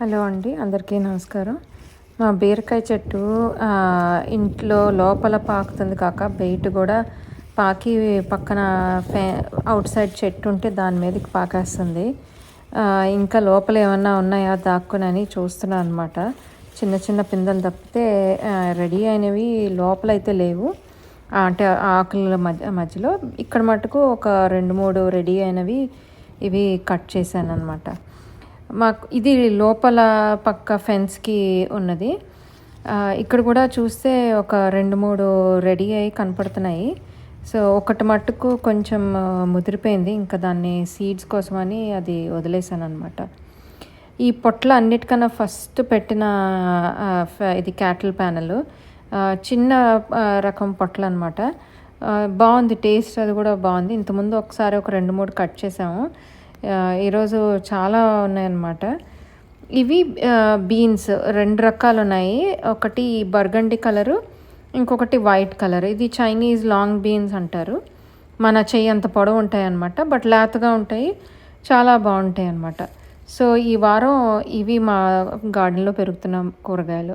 Hello అండి, అందరికీ నమస్కారం. మా బీరకాయ చెట్టు ఇంట్లో లోపల పాకుతుంది కాక బయట కూడా పాకి పక్కన అవుట్ సైడ్ చెట్టు ఉంటే దాని మీదకి పాకేస్తుంది. ఇంకా లోపల ఏమన్నా ఉన్నాయా దాక్కునని చూస్తున్నాను అనమాట. చిన్న చిన్న పిందెలు తప్పితే రెడీ అయినవి లోపలైతే లేవు. అంటే ఆకుల మధ్యలో ఇక్కడ మటుకు ఒక 2-3 రెడీ అయినవి ఇవి కట్ చేశాను అనమాట. మాకు ఇది లోపల పక్క ఫెన్స్కి ఉన్నది. ఇక్కడ కూడా చూస్తే ఒక 2-3 రెడీ అయ్యి కనపడుతున్నాయి. సో ఒకటి మట్టుకు కొంచెం ముదిరిపోయింది. ఇంకా దాన్ని సీడ్స్ కోసమని అది వదిలేసాను అనమాట. ఈ పొట్ల అన్నిటికన్నా ఫస్ట్ పెట్టిన ఇది క్యాటిల్ ప్యానెల్, చిన్న రకం పొట్ల అనమాట. బాగుంది, టేస్ట్ అది కూడా బాగుంది. ఇంతకుముందు ఒకసారి ఒక 2-3 కట్ చేసాము. ఈరోజు చాలా ఉన్నాయన్నమాట. ఇవి బీన్స్ 2 రకాలు ఉన్నాయి. ఒకటి బర్గండి కలరు, ఇంకొకటి వైట్ కలర్. ఇది చైనీస్ లాంగ్ బీన్స్ అంటారు. మన చెయ్యి అంత పొడవు ఉంటాయి అన్నమాట. బట్ లేతగా ఉంటాయి, చాలా బాగుంటాయి అన్నమాట. సో ఈ వారం ఇవి మా గార్డెన్లో పెరుగుతున్న కూరగాయలు.